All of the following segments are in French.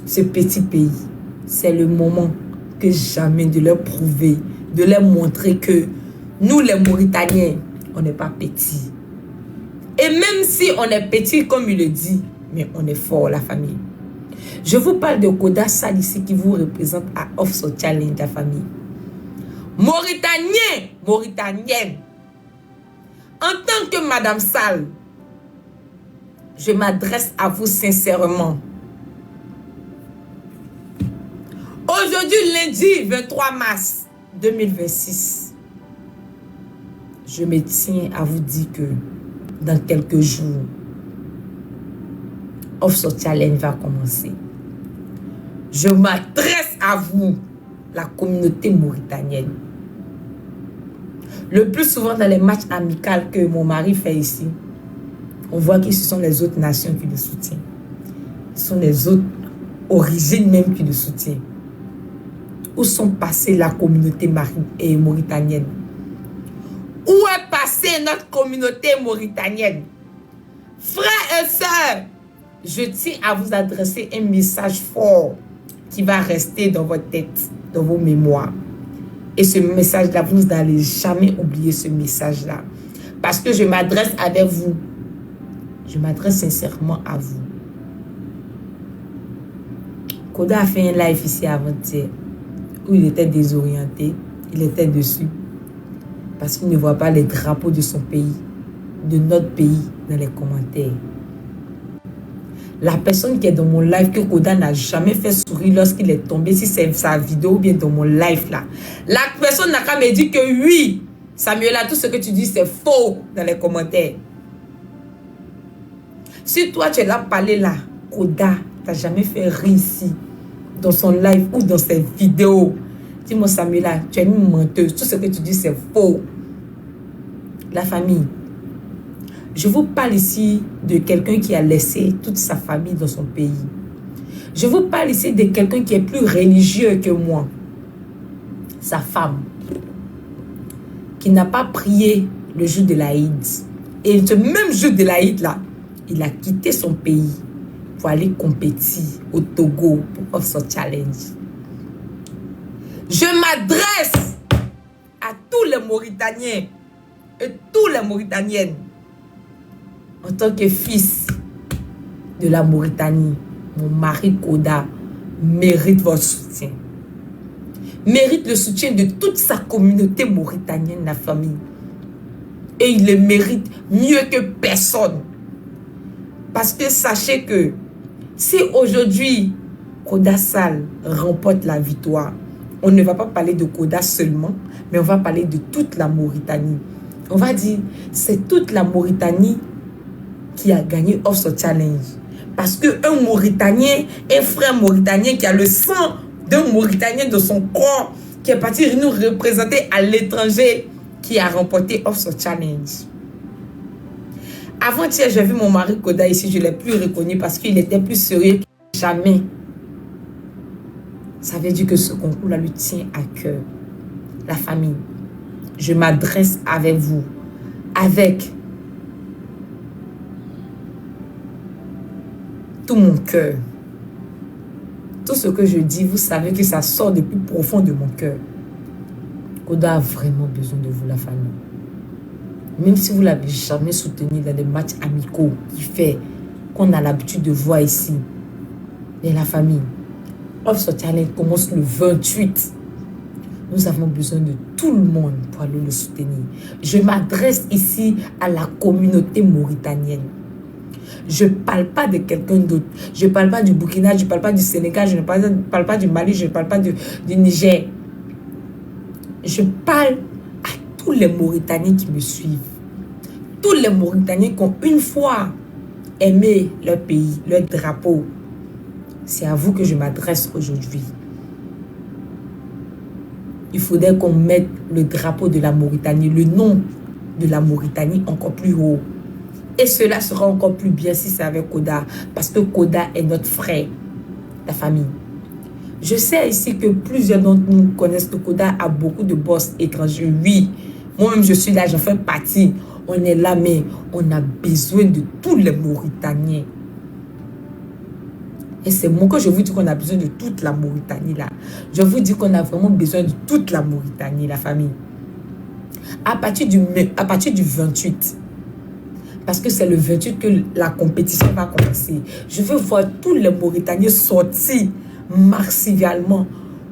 ce petit pays. C'est le moment que jamais de leur prouver, de leur montrer que nous les Mauritaniens, on n'est pas petits. Et même si on est petit, comme il le dit, mais on est fort, la famille. Je vous parle de Koda Sall ici qui vous représente à Offshore Challenge, la famille. Mauritanien, Mauritanienne. En tant que Madame Sall, je m'adresse à vous sincèrement. Aujourd'hui, lundi 23 mars 2026, je me tiens à vous dire que dans quelques jours, Offshore Challenge va commencer. Je m'adresse à vous, la communauté mauritanienne. Le plus souvent dans les matchs amicaux que mon mari fait ici, on voit que ce sont les autres nations qui le soutiennent. Ce sont les autres origines même qui le soutiennent. Où sont passées la communauté mauritanienne? Où est passée notre communauté mauritanienne? Frères et sœurs, je tiens à vous adresser un message fort qui va rester dans votre tête, dans vos mémoires. Et ce message-là, vous n'allez jamais oublier ce message-là. Parce que je m'adresse avec vous. Je m'adresse sincèrement à vous. Koda a fait un live ici avant-hier où il était désorienté. Il était dessus. Parce qu'il ne voit pas les drapeaux de son pays, de notre pays dans les commentaires. La personne qui est dans mon live que Koda n'a jamais fait sourire lorsqu'il est tombé, si c'est sa vidéo ou bien dans mon live là, la personne n'a qu'à me dire que oui, Samuela, tout ce que tu dis c'est faux dans les commentaires. Si toi tu es là parlé là, Koda t'as jamais fait rire ici, dans son live ou dans ses vidéos, dis-moi Samuela, tu es une menteuse, tout ce que tu dis c'est faux. La famille. Je vous parle ici de quelqu'un qui a laissé toute sa famille dans son pays. Je vous parle ici de quelqu'un qui est plus religieux que moi. Sa femme. Qui n'a pas prié le jour de l'Aïd. Et ce même jour de l'Aïd là, il a quitté son pays pour aller compétir au Togo pour Offshore Challenge. Je m'adresse à tous les Mauritaniens et toutes les Mauritaniennes. En tant que fils de la Mauritanie, mon mari Koda mérite votre soutien. Mérite le soutien de toute sa communauté mauritanienne, la famille. Et il le mérite mieux que personne. Parce que sachez que si aujourd'hui Koda Sall remporte la victoire, on ne va pas parler de Koda seulement, mais on va parler de toute la Mauritanie. On va dire, c'est toute la Mauritanie qui a gagné Offshore Challenge. Parce qu'un Mauritanien, un frère Mauritanien qui a le sang d'un Mauritanien de son corps, qui est parti nous représenter à l'étranger, qui a remporté Offshore Challenge. Avant-hier, j'ai vu mon mari Koda ici, je ne l'ai plus reconnu parce qu'il était plus sérieux que jamais. Ça veut dire que ce concours-là lui tient à cœur. La famille, je m'adresse avec vous, avec tout mon cœur. Tout ce que je dis, vous savez que ça sort du plus profond de mon cœur. Koda a vraiment besoin de vous, la famille. Même si vous ne l'avez jamais soutenu dans les matchs amicaux qui fait qu'on a l'habitude de voir ici. Mais la famille, Offshore Challenge commence le 28. Nous avons besoin de tout le monde pour aller le soutenir. Je m'adresse ici à la communauté mauritanienne. Je ne parle pas de quelqu'un d'autre. Je ne parle pas du Burkina, je ne parle pas du Sénégal, je ne parle pas du Mali, je ne parle pas du Niger. Je parle à tous les Mauritaniens qui me suivent. Tous les Mauritaniens qui ont une fois aimé leur pays, leur drapeau. C'est à vous que je m'adresse aujourd'hui. Il faudrait qu'on mette le drapeau de la Mauritanie, le nom de la Mauritanie encore plus haut. Et cela sera encore plus bien si c'est avec Koda. Parce que Koda est notre frère, la famille. Je sais ici que plusieurs d'entre nous connaissent que Koda a beaucoup de boss étrangers. Oui, moi-même je suis là, j'en fais partie. On est là, mais on a besoin de tous les Mauritaniens. Et c'est moi que je vous dis qu'on a besoin de toute la Mauritanie là. Je vous dis qu'on a vraiment besoin de toute la Mauritanie, la famille. À partir du 28, parce que c'est le 28 que la compétition va commencer. Je veux voir tous les Mauritaniens sortir massivement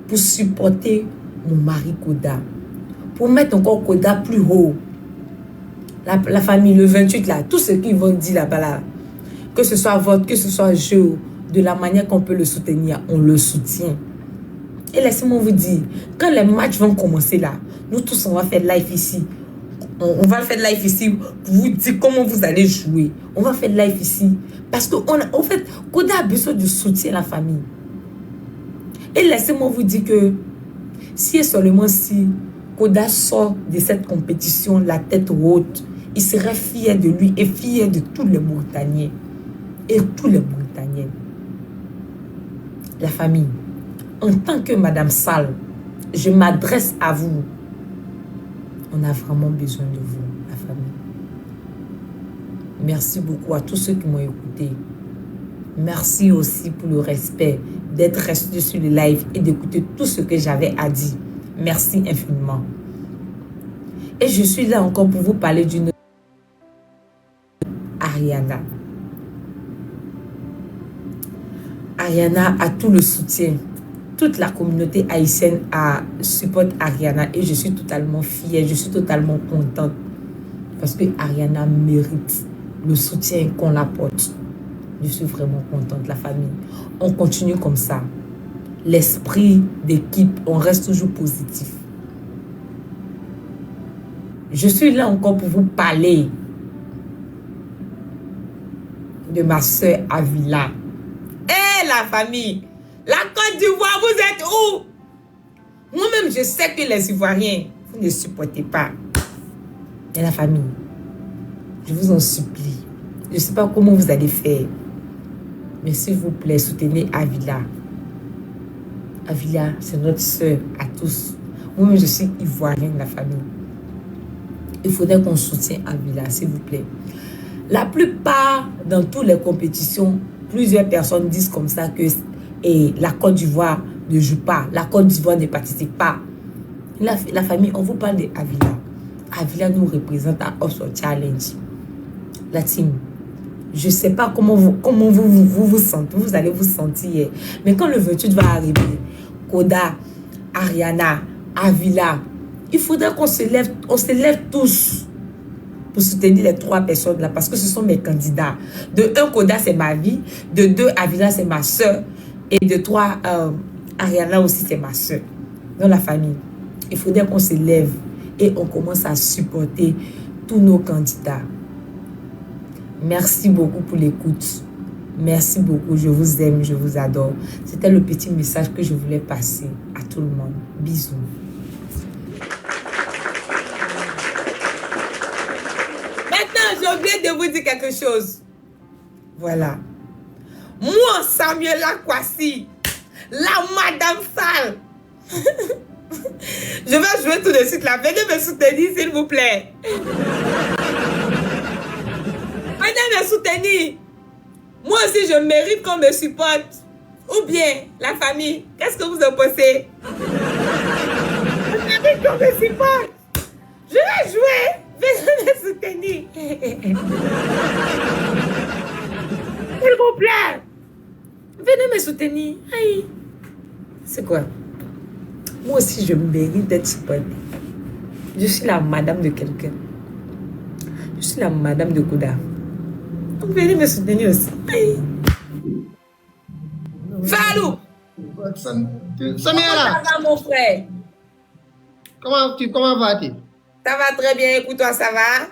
pour supporter mon mari Koda. Pour mettre encore Koda plus haut. La famille, le 28 là, tout ce qu'ils vont dire là-bas là, que ce soit vote, que ce soit jeu, de la manière qu'on peut le soutenir, on le soutient. Et laissez-moi vous dire, quand les matchs vont commencer là, nous tous on va faire live ici. On va faire live ici pour vous dire comment vous allez jouer. On va faire live ici. Parce qu'en fait, Koda a besoin de soutien la famille. Et laissez-moi vous dire que si et seulement si Koda sort de cette compétition la tête haute, il serait fier de lui et fier de tous les Mauritaniens. Et tous les Mauritaniens. La famille, en tant que Madame Sall, je m'adresse à vous. On a vraiment besoin de vous, la famille. Merci beaucoup à tous ceux qui m'ont écouté. Merci aussi pour le respect d'être resté sur le live et d'écouter tout ce que j'avais à dire. Merci infiniment. Et je suis là encore pour vous parler d'une Ariana. Ariana a tout le soutien. Toute la communauté haïtienne supporte Ariana et je suis totalement fière, je suis totalement contente parce que Ariana mérite le soutien qu'on l'apporte. Je suis vraiment contente, la famille. On continue comme ça. L'esprit d'équipe, on reste toujours positif. Je suis là encore pour vous parler de ma soeur Avila. Hé, la famille! La Côte d'Ivoire, vous êtes où? Moi-même, je sais que les Ivoiriens, vous ne supportez pas. Et la famille, je vous en supplie. Je ne sais pas comment vous allez faire. Mais s'il vous plaît, soutenez Avila. Avila, c'est notre soeur à tous. Moi-même, je suis Ivoirienne, la famille. Il faudrait qu'on soutienne Avila, s'il vous plaît. La plupart, dans toutes les compétitions, plusieurs personnes disent comme ça que la Côte d'Ivoire ne joue pas. La Côte d'Ivoire ne participe pas. La famille, on vous parle d'Avila. Avila nous représente à Oxford Challenge. La team. Je ne sais pas comment vous sentez. Vous allez vous sentir. Mais quand le 28 va arriver, Koda, Ariana, Avila, il faudra qu'on se lève tous pour soutenir les 3 personnes là parce que ce sont mes candidats. De 1, Koda, c'est ma vie. De 2, Avila, c'est ma soeur. Et de 3, Ariana aussi, c'est ma soeur. Dans la famille, il faudrait qu'on se lève et on commence à supporter tous nos candidats. Merci beaucoup pour l'écoute. Merci beaucoup. Je vous aime, je vous adore. C'était le petit message que je voulais passer à tout le monde. Bisous. Maintenant, j'ai oublié de vous dire quelque chose. Voilà. Moi, Samuela Kwasi, la Madame Sall. Je vais jouer tout de suite là. Venez me soutenir, s'il vous plaît. Venez me soutenir. Moi aussi, je mérite qu'on me supporte. Ou bien, la famille. Qu'est-ce que vous en pensez? Je mérite qu'on me supporte. Je vais jouer. Venez me soutenir. S'il vous plaît. Venez me soutenir. Aïe. C'est quoi? Moi aussi, je mérite d'être supportée. Je suis la madame de quelqu'un. Je suis la madame de Koda. Donc, venez me soutenir aussi. Aïe. Falou! Samuela! Comment ça va, mon frère? Comment vas-tu? Ça va très bien. Écoute, toi, ça va?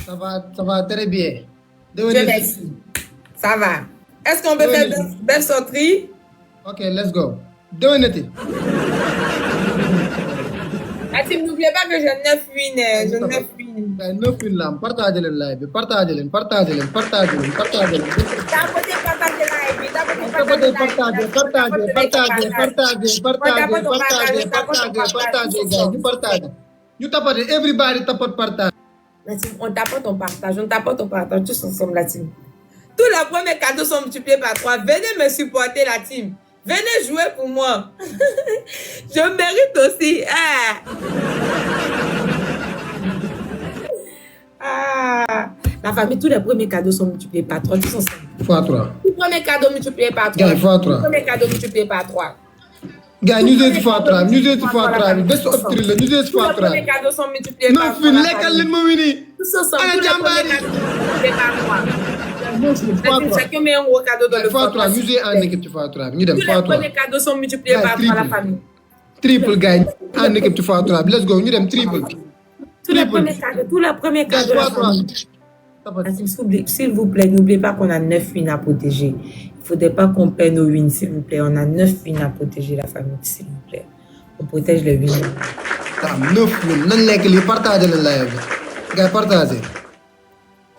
Ça va très bien. Je merci. Ça va. Est-ce qu'on peut faire une belle sortie? Ok, let's go. 2 minutes. Atim, n'oubliez pas que je 9 wins. Je 9 wins. 9 wins là. Partagez le live. Partagez-le. Partagez la Partagez. You tapote. Everybody tapote partage. La team, on tapote, on partage. On tapote, on partage. Tous ensemble, la team. Tous les premiers cadeaux sont multipliés par 3. Venez me supporter, la team. Venez jouer pour moi. Je mérite aussi. La famille, tous les premiers cadeaux sont multipliés par 3. Tous ensemble. Fois 3. Tous les premiers cadeaux multipliés par 3. Gars, fois 3. Tous les premiers cadeaux multipliés par 3. Gars, nous êtes fois 3. Nous êtes fois 3. Best of 3. Nous êtes fois 3. Tous les premiers cadeaux sont multipliés Non, par 3. fin, lesquels les mouvements? Tous ensemble. Allez, Tous les Jambari. premiers cadeaux sont multipliés par 3. Chacun met un gros cadeau dans le Fois 3. format. Nous êtes en équipe fois 3. Nous Tous sommes les fois 3. premiers cadeaux sont multipliés par 3, la famille. Triple, gars. En équipe fois 3. Let's go. Nous sommes triple. Tous les premiers cadeaux, la famille. S'il vous plaît, n'oubliez pas qu'on a 9 wins à protéger. Il ne faudrait pas qu'on perde nos wins, s'il vous plaît. On a 9 wins à protéger, la famille, s'il vous plaît. On protège les wins. 9 wins. Non, les partagez le live. Gars, partagez.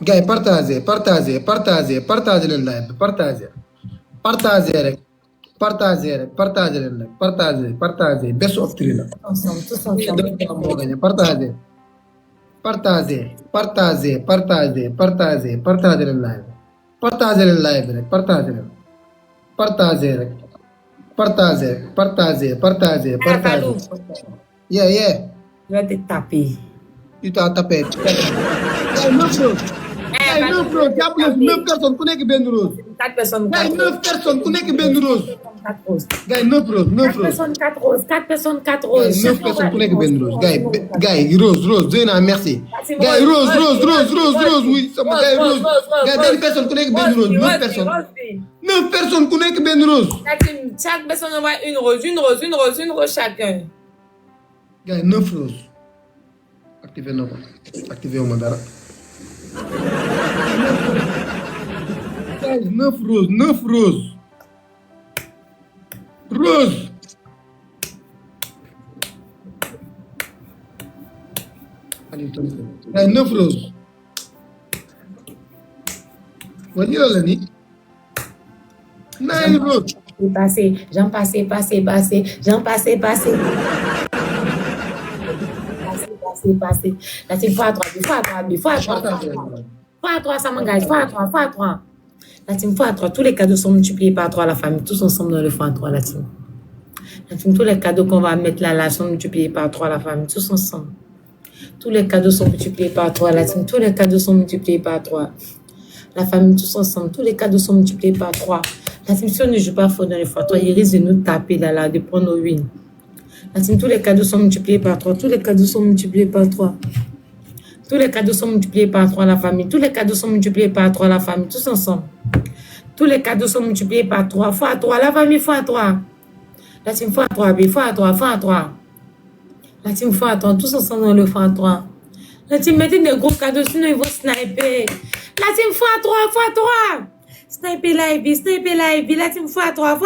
Gars, partagez le live. Partagez. Best of 3 là. Ensemble, tous ensemble. Partagez le live. Partagez. Yeah. Je vais te taper. Tu t'as tapé. Hey, 9 personnes, ku nekk benn rose. 4 personnes, Gars, 9 personnes, ku nekk benn rose. 4 roses. Gars, 9 rose. 4 personnes, 4 roses. 4 personnes, 4 roses. 9 personnes, ku nekk benn rose. Gars, rose. Zeyna, merci. Gars, rose. Oui, sama gars, rose. Gars, benn personne, ku nekk benn rose. 9 personnes. 9 personnes, ku nekk benn rose. Chaque personne envoie une rose chacun. Gars, 9 rose. Activé wu ma dara. Guys, 9 rose. Rose. Guys, 9 rose. What you all need? 9 rose. J'en passais. Là, c'est fois 3, ça m'engage. Fois 3. La team fois 3, tous les cadeaux sont multipliés par 3, la famille, tous ensemble dans le fois 3, la team. Tous les cadeaux qu'on va mettre là sont multipliés par 3, la famille, tous ensemble. Tous les cadeaux sont multipliés par 3, la team, tous les cadeaux sont multipliés par 3. La famille, tous ensemble, tous les cadeaux sont multipliés par 3. La team, si on ne joue pas fort dans les fois 3, il risque de nous taper là, de prendre nos wins. La team, tous les cadeaux sont multipliés par 3. Tous les cadeaux sont multipliés par 3. Tous les cadeaux sont multipliés par 3, la famille. Tous les cadeaux sont multipliés par 3, la famille. Tous ensemble. Tous les cadeaux sont multipliés par 3. Fois 3, la famille, fois 3. La team, fois 3, fois 3. La team, fois 3. Tous ensemble dans le fois 3. La team, mettez des gros cadeaux, sinon ils vont sniper. La team, fois 3. Sniper live. La team, fois 3.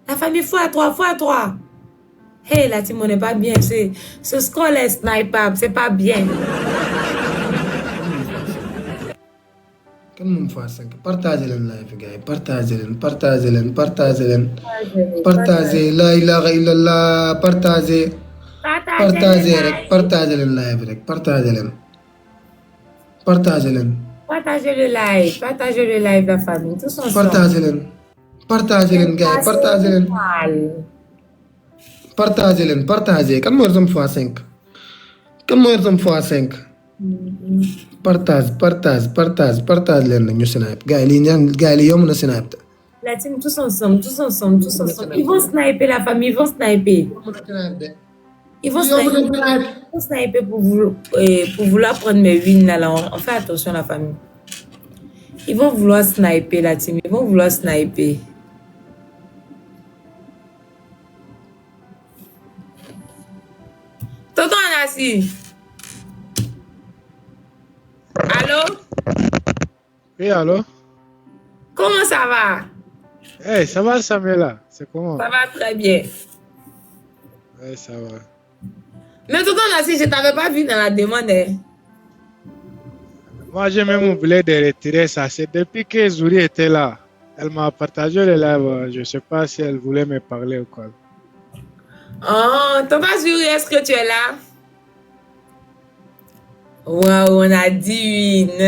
La famille, fois 3. Hey, la team, on n'est pas bien. Ce score est sniper, c'est pas bien. Kan moom fois 5. Partagez leen live gars. Partagez. La ilaha illallah. Partagez leen live rek. Partagez leen. Partagez le live, la famille. Tous ensemble. Partagez leen gars. Partagez. Kan moo yor sama fois 5. Partage leen nag ñu snipe. Gars yi lii yomb na snipe. La team, tous ensemble. Ils vont sniper, la famille, ils vont sniper. Ils vont sniper pour vouloir prendre mes wins là. On fait attention, la famille. Ils vont vouloir sniper, la team. Tonton Anassi. Allô? Oui, allô? Comment ça va? Hey, ça va, Samuela? C'est comment? Ça va très bien. Oui, ça va. Mais tonton Anassi, je ne t'avais pas vu dans la demande. Hein? Moi, j'ai même oublié de retirer ça. C'est depuis que Zouri était là. Elle m'a partagé le live. Je ne sais pas si elle voulait me parler ou quoi. Oh, tonton Zuri, est-ce que tu es là? Waouh, on a dit oui.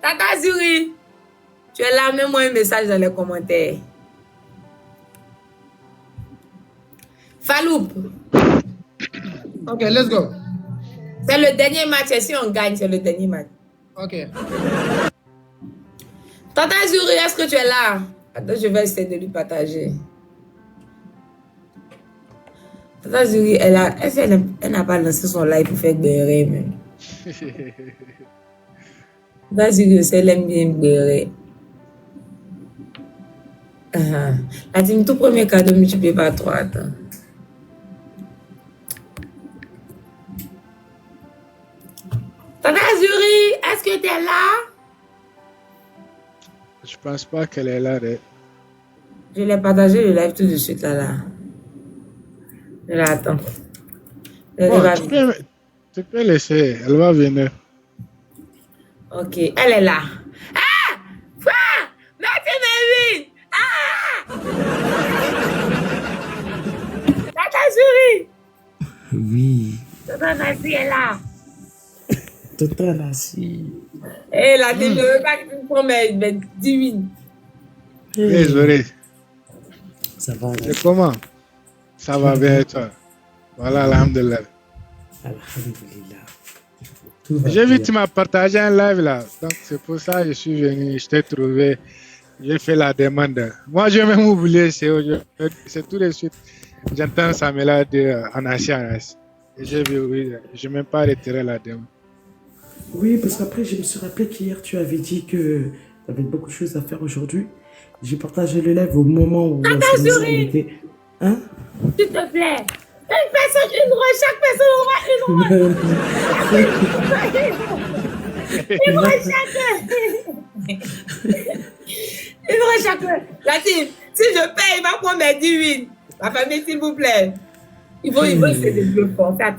Tata Zuri, tu es là, mets-moi un message dans les commentaires. Faloup. Ok, let's go. C'est le dernier match. Et si on gagne, c'est le dernier match. Ok. Tata Zuri, est-ce que tu es là? Attends, je vais essayer de lui partager. Tata Zuri, elle n'a pas lancé son live pour faire beurrer même. Tata Zuri, elle aime bien beurrer. La team, tout premier cadeau multiplié par 3. Attends. Tata Zuri, est-ce que tu es là? Je pense pas qu'elle est là. Je l'ai partagé le live tout de suite là. Je l'attends. Tu peux laisser, elle va venir. Ok, elle est là. Ah! Frère! Mettez mes vies! Ah! Tata Zuri! Oui. Tata Nassi est là. Tata Nassi. Eh, la team, je veux pas que tu me promets 10 000. Désolé. Ça va. C'est comment? Ça va bien et toi? Voilà, alhamdulillah. Alhamdulillah. J'ai vu que tu m'as partagé un live là. Donc c'est pour ça que je suis venu, je t'ai trouvé. J'ai fait la demande. Moi, je vais même oublier, c'est tout de suite. J'entends Samela dire en ancien. Et j'ai vu, oui, je n'ai même pas retiré la demande. Oui, parce qu'après, je me suis rappelé qu'hier, tu avais dit que tu avais beaucoup de choses à faire aujourd'hui. J'ai partagé le live au moment où Tata Zuri! était... Hein? S'il te plaît. Une personne, une roche. Chaque personne aura une roche. Une roche chacun. Une roche chacun. La team, si je paye, il va prendre mes 10 000. Ma famille, s'il vous plaît. Il faut essayer de le faire. Fais attention.